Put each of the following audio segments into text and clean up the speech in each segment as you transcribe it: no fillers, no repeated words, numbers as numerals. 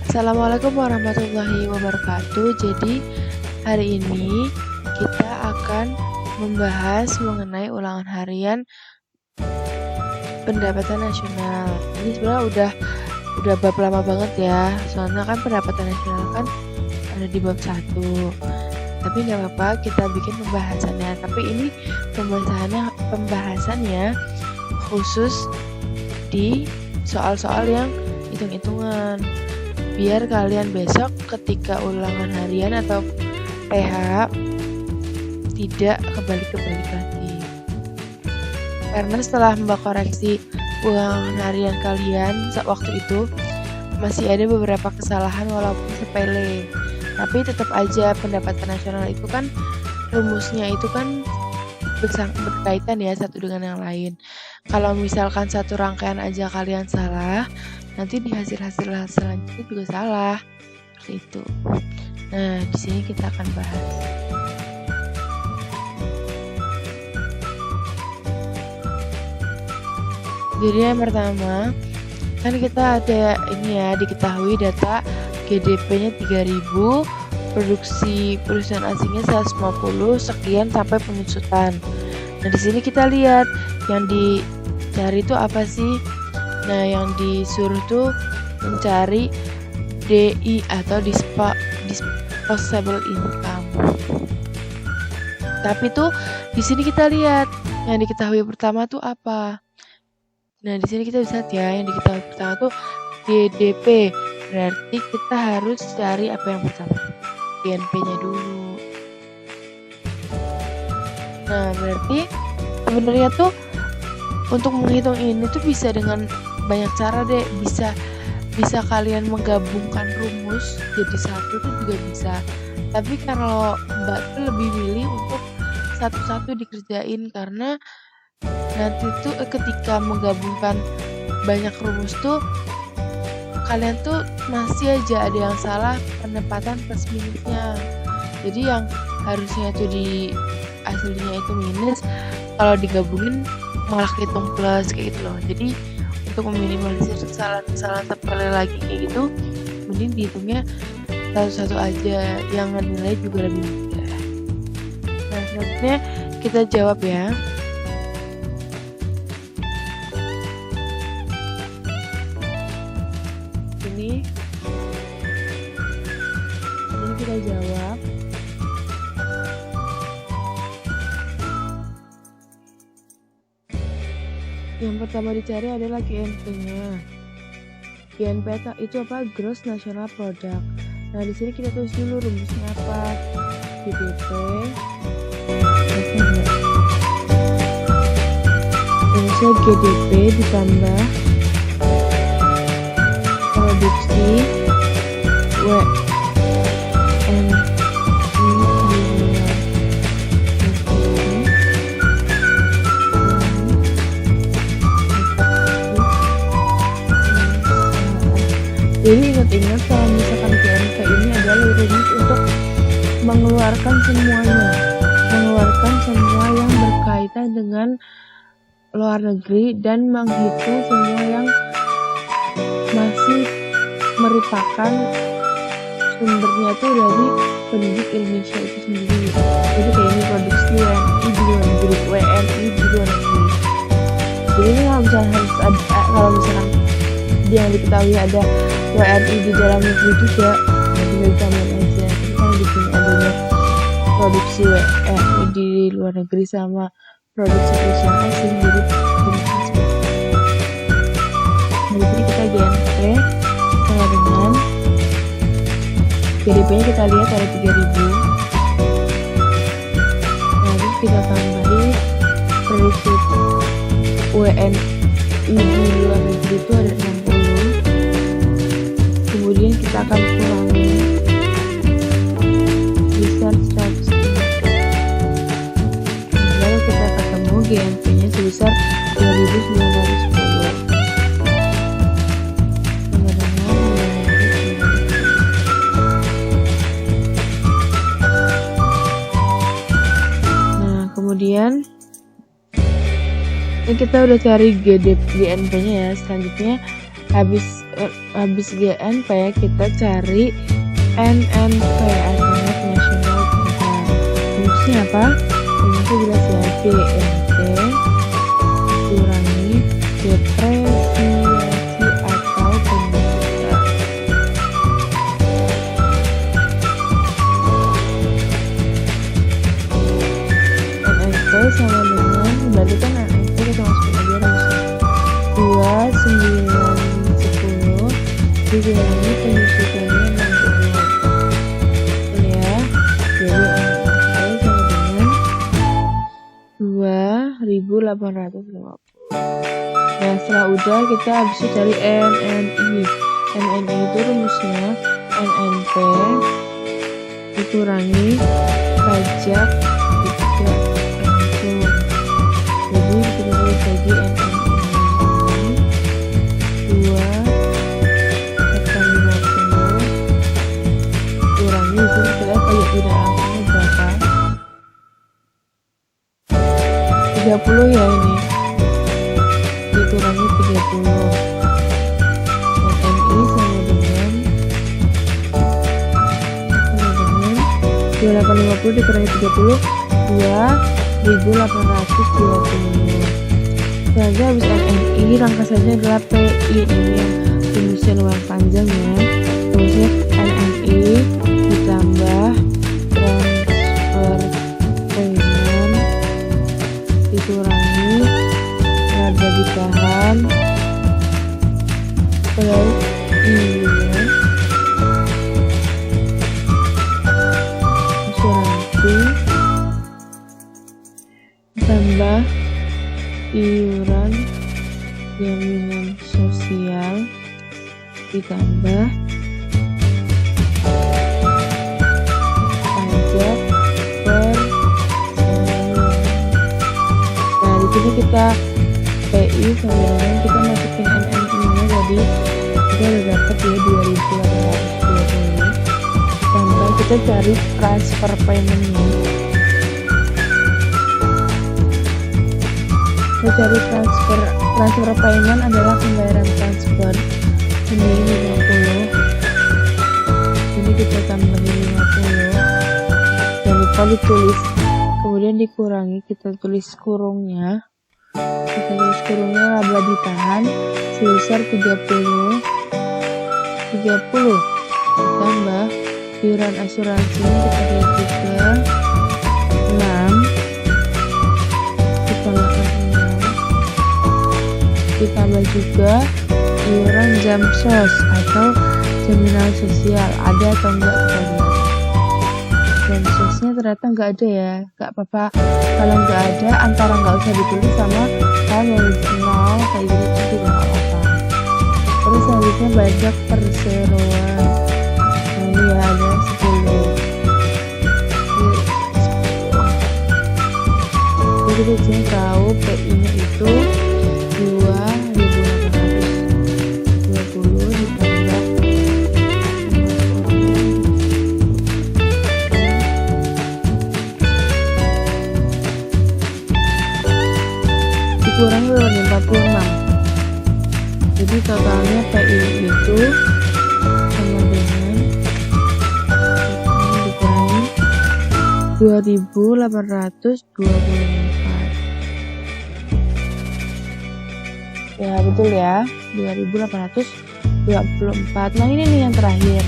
Assalamualaikum warahmatullahi wabarakatuh. Jadi hari ini kita akan membahas mengenai ulangan harian pendapatan nasional. Ini sebenarnya udah bab lama banget ya. Soalnya kan pendapatan nasional kan ada di bab 1. Tapi nggak apa-apa, kita bikin pembahasannya. Tapi ini pembahasannya khusus di soal-soal yang hitung-hitungan. Biar kalian besok ketika ulangan harian atau PH tidak kebalik-kebalik lagi. Karena setelah Mbak koreksi ulangan harian kalian waktu itu masih ada beberapa kesalahan walaupun sepele. Tapi tetap aja pendapatan nasional itu kan rumusnya itu kan berkaitan ya satu dengan yang lain. Kalau misalkan satu rangkaian aja kalian salah, nanti di hasil selanjutnya juga salah. Seperti itu. Nah, di sini kita akan bahas. Jadi yang pertama, kan kita ada ini ya, diketahui data GDP-nya 3.000, produksi perusahaan asingnya 150, sekian sampai penyusutan. Nah, di sini kita lihat yang dicari itu apa sih? Nah, yang disuruh tuh mencari DI atau disposable income. Tapi tuh di sini kita lihat yang diketahui pertama tuh apa. Nah, di sini kita bisa lihat ya, yang diketahui pertama tuh GDP. Berarti kita harus cari apa yang pertama? GNP-nya dulu. Nah, berarti sebenarnya tuh untuk menghitung ini tuh bisa dengan banyak cara deh. Bisa kalian menggabungkan rumus jadi satu tuh juga bisa. Tapi kalau Mbak tuh lebih milih untuk satu-satu dikerjain, karena nanti tuh ketika menggabungkan banyak rumus tuh kalian tuh masih aja ada yang salah penempatan plus minusnya. Jadi yang harusnya tuh di aslinya itu minus, kalau digabungin malah hitung plus kayak gitu loh. Jadi untuk meminimalisir kesalahan sepele lagi kayak gitu, mending dihitungnya satu-satu aja, yang nilai juga lebih mudah. Nah, selanjutnya kita jawab ya. Ini kita jawab. Yang pertama dicari adalah GNP-nya. GNP itu apa? Gross National Product. Nah, di sini kita tulis dulu rumusnya apa? GDP. Rumusnya GDP ditambah produksi WNI Jadi ingat-ingat kalau misalkan GNP ini adalah rumus untuk mengeluarkan semua yang berkaitan dengan luar negeri dan menghitung semua yang masih merupakan sumbernya tuh dari penduduk Indonesia itu sendiri. Jadi kayak ini produksi WNI di luar negeri, WNI di luar negeri. Jadi ini kalau misalkan harus ada, kalau misalkan yang diketahui ada WNI di dalam negeri juga, nanti ditambahin aja. Tapi kalau di sini adanya produksi WNI di luar negeri sama produksi perusahaan asing, jadi jadi kita GNP sama dengan GDP-nya kita lihat ada 3.000. Nah, terus kita tambahin produksi WNI di luar negeri itu ada 60. Kemudian kita akan kurangi besar 100. Lalu kita ketemu GNP-nya sebesar 2.910. Kemudian ini kita udah cari GNP-nya ya. Selanjutnya habis GNP kita cari NNP atau Net National Income. Rumusnya apa? Rumusnya jelas ya, BNP kurangi depresiasi atau pendidikan. NNP sama dengan, berarti kan NNP kita masukin aja rumusnya 2, 9, 10 dikurangi pendidikannya 60 ya. Jadi NNP sama dengan 2.850. Nah setelah udah kita habis itu cari NNI. NNI itu rumusnya NNP dikurangi pajak tidak langsung. Jadi kita tulis lagi NNI 2/50 kurangi itu kita lihat pajak tidak langsungnya berapa, 30 ya, ini dikurangi 30. NNI sama dengan 2850 dikurangi 30, 2.820. Selanjutnya habis NNI rangkasannya adalah PI. Ini yang rumusnya lumayan panjang ya. Rumusnya NNI ditambah transfer payment dikurangi laba ditahan per iuran asuransi ditambah iuran jaminan sosial ditambah pajak perseroan. Nah di sini kita PI sama dengan kita masukin NNI-nya, jadi kita udah dapat ya 2.820. Tambah kita cari transfer payment-nya. Kita cari transfer payment adalah pembayaran transfer. Ini 50. Ini kita tambahin 50. Jangan lupa ditulis. Kemudian dikurangi, kita tulis kurungnya. Kita tulis kurungnya laba ditahan sebesar 30 ditambah iuran asuransinya kita lihat juga 6 ditambah juga iuran jamsos atau jaminan sosial. Ada atau enggak kita lihat. Jamsosnya ternyata enggak ada ya, enggak apa-apa kalau enggak ada, antara enggak usah ditulis sama kalau nol kayak gitu juga enggak apa-apa. Terus selanjutnya pajak perseroan. Nah ini ya ada 10. Jadi kita tahu PI nya itu 2.820 ditambah dikurangi 46. Jadi totalnya PI itu sama dengan dikurangi 2.824. Ya betul ya, 2.824. Nah ini nih yang terakhir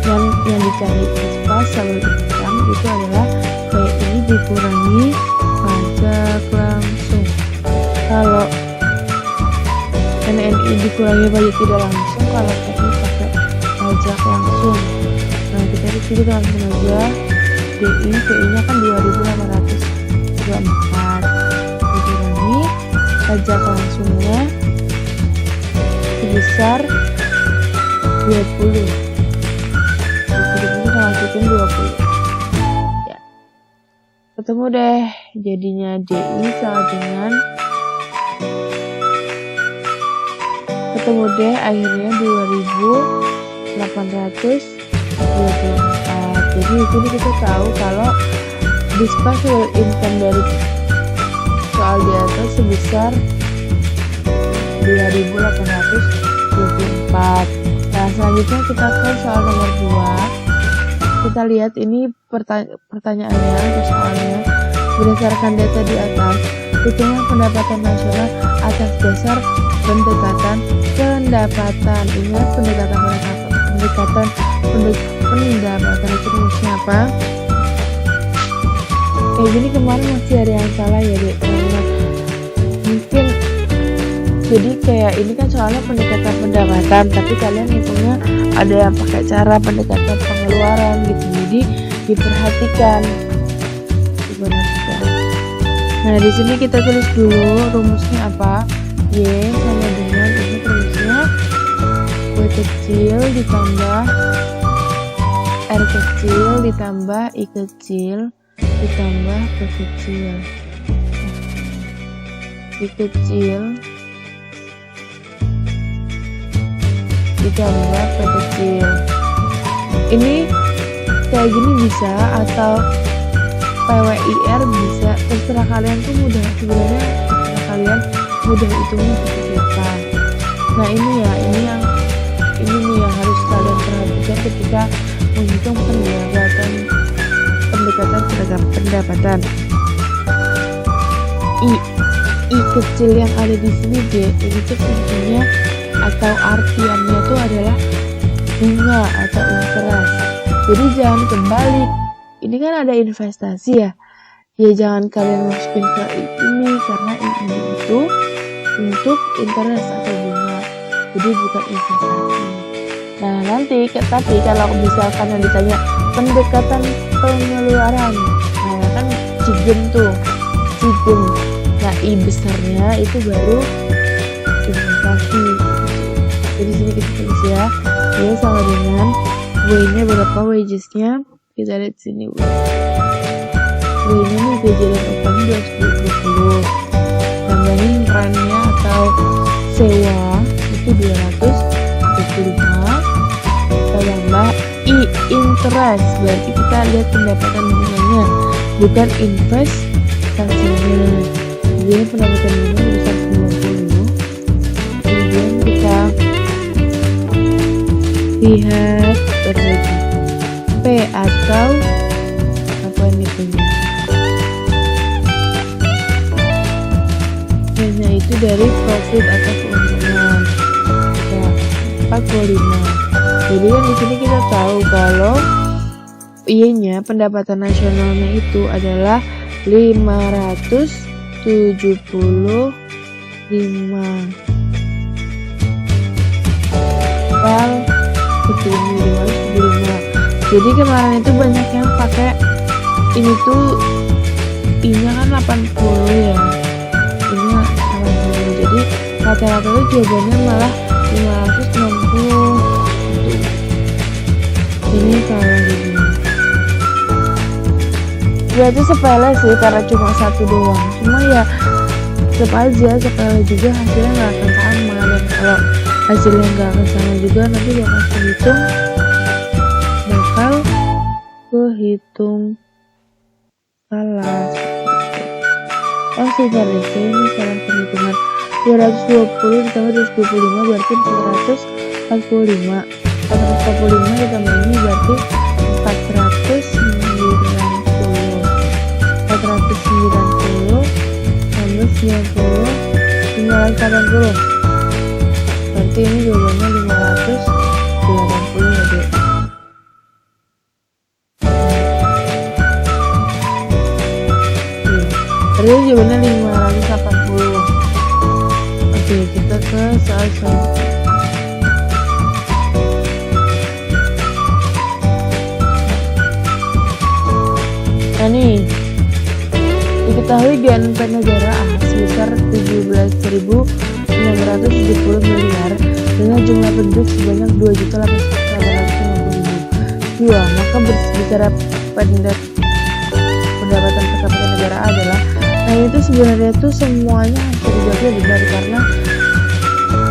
yang dicari disposable income itu adalah PI dikurangi pajak langsung. Kalau NNI dikurangi pajak tidak langsung, kalau PI pakai pajak langsung. Nah kita di sini langsung aja PI nya kan 2.824 dikurangi pajak langsungnya sebesar 20. Jadi kita masukin 20 ya. Ketemu deh jadinya DI sama dengan ketemu deh akhirnya 2.824. Jadi di sini kita tahu kalau disposable income dari soal di atas sebesar 22.824. Nah, selanjutnya kita ke soal nomor 2. Kita lihat ini pertanyaannya atau soalnya. Berdasarkan data di atas, hitunglah pendapatan nasional atas dasar pendekatan. Ingat pendekatan itu rumusnya apa? Kayak gini kemarin masih ada yang salah ya dek, karena mungkin jadi kayak ini kan soalnya pendekatan pendapatan, tapi kalian hitungnya ada yang pakai cara pendekatan pengeluaran gitu, jadi diperhatikan. Nah, di sini kita tulis dulu rumusnya apa. Y sama dengan ini rumusnya W kecil ditambah R kecil ditambah I kecil ditambah P kecil. I kecil ditambah P kecil. Ini kayak gini bisa, atau PWIR bisa, terserah kalian tuh mudah, sebenarnya terserah kalian mudah hitungnya seperti apa. Nah, ini yang harus kalian perhatikan ketika menghitung pendapatan. I kecil yang ada di sini D, ini tuh fungsinya atau artiannya itu adalah bunga atau interest. Jadi jangan kebalik. Ini kan ada investasi ya jangan kalian masukin ke ini, karena ini itu untuk interest atau bunga, jadi bukan investasi. Nah, nanti tapi kalau misalkan yang ditanya pendekatan pengeluaran, nah kan Cigen. Nah, I besarnya itu baru investasi. Jadi sini kita tulis ya sama dengan W-nya berapa, wages-nya kita lihat sini. W-nya nih kejadian upahnya 220, tambahin rent-nya atau sewa itu 225, tambah I interest, berarti kita lihat pendapatan bunganya bukan investasinya. Jadi pendapatan bunga besar 90. Kemudian kita lihat berbagi P atau apa ini punya. P-nya itu dari profit atau keuntungan. Ya, 45. Jadi kan di sini kita tahu kalau Y-nya pendapatan nasionalnya itu adalah 575. Jadi kemarin itu banyak yang pakai ini tuh I-nya kan 80 ya. I-nya 80. Jadi rata-rata itu jawabannya malah 560. Ini salah gitu. Berarti sepele sih karena cuma satu doang. Cuma ya tetap aja sepele juga, hasilnya nggak akan sama. Dan kalau hasilnya nggak akan sama juga, nanti bakal kehitung salah. Oh sebentar deh, ini salah perhitungan. 220 ditambah 225 berarti 445. 445 ditambah ini berarti 490 tambah 90 580. Berarti ini jawabannya 580 ya dek. Tadi jawabannya 580. Oke, kita ke soal selanjutnya. Nah nih, diketahui GNP negara A sebesar 17.670 miliar dengan jumlah penduduk sebanyak 2.850.000. Maka bicara pendapatan per kapita negara A adalah, nah itu sebenarnya tuh semuanya hampir jawabnya benar, karena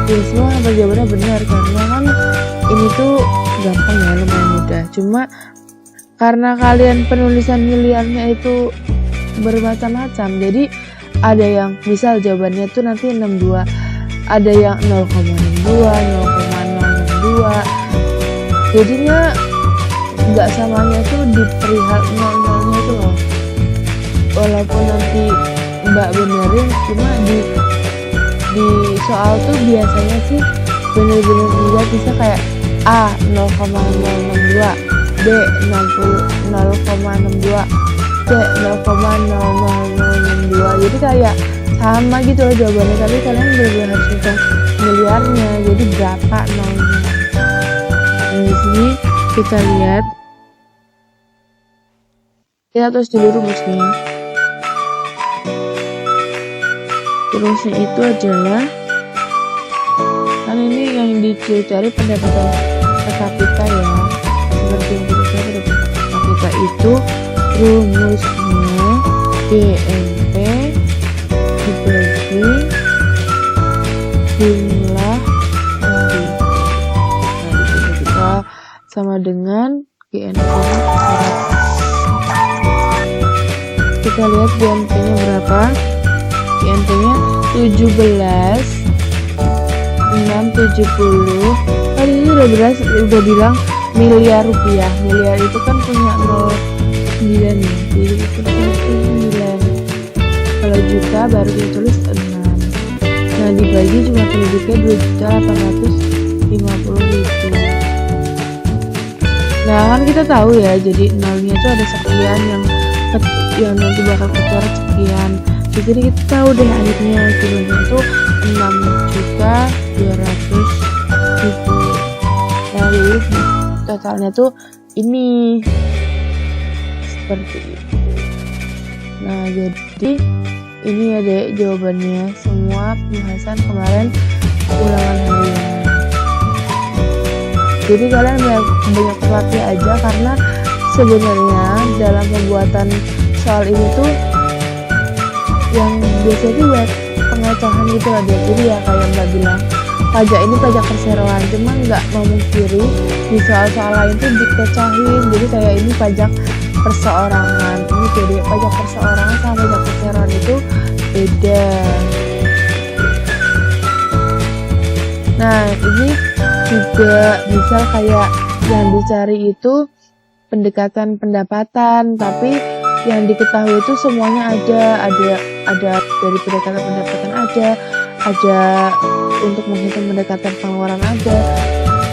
ya semua hampir jawabannya benar, karena kan ini tuh gampang ya, lumayan mudah. Cuma karena kalian penulisan miliarnya itu bermacam-macam, jadi ada yang misal jawabannya tuh nanti 62, ada yang 0,62, 0,062. Jadinya nggak samanya tuh di perihal 00-nya itu loh. Walaupun nanti Mbak benerin, cuma di soal tuh biasanya sih bener-bener enggak bisa, kayak A 0,062, B 0,62, C 0,0062. Jadi kayak sama gitu loh jawabannya, tapi kalian bener-bener harus hitung miliarnya, jadi berapa nolnya. Nah, di sini kita lihat, kita tulis dulu rumusnya. Rumusnya itu adalah, kan ini yang dicari pendapatan per kapita ya, seperti yang kita cari pendapatan per kapita itu rumusnya BNP dibagi jumlah hari. Nah, di sini kita sama dengan GNP. Kita lihat GNP-nya berapa. GNP-nya 17 670. Tadi ini udah bilang miliar rupiah. Miliar itu kan punya 09 ya. Jadi itu 9. Kalau juta baru ditulis 6. Nah, dibagi jumlah penduduknya 2.850.000. Nah, kan kita tahu ya, jadi nolnya itu ada sekian yang nanti bakal kecoret sekian. Di sini kita tahu deh akhirnya jumlahnya itu 6.200.000. Nah, jadi totalnya tuh ini seperti itu. Nah, jadi ini ya deh jawabannya semua pembahasan kemarin ulangan harian. Jadi kalian banyak terlatih aja, karena sebenarnya dalam pembuatan soal ini tuh yang biasanya tuh buat pengecohan gitu lah dia. Jadi ya kayak Mbak bilang, pajak ini pajak perseroan, cuma nggak memungkiri di soal-soal lain tuh dikecohin. Jadi kayak ini pajak perseorangan, ini jadi pajak perseorangan sama pajak perseroan itu beda. Nah, ini juga misal kayak yang dicari itu pendekatan pendapatan, tapi yang diketahui itu semuanya ada dari pendekatan pendapatan ada untuk menghitung pendekatan pengeluaran ada.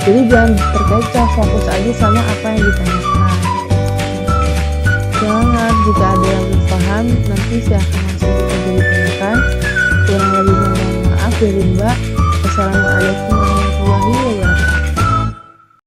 Jadi jangan terkecoh, fokus aja sama apa yang ditanyakan. Jangan, jika ada yang belum paham nanti silahkan langsung kita ditanyakan. Kurang lebih mohon maaf dari Mbak. Wassalamualaikum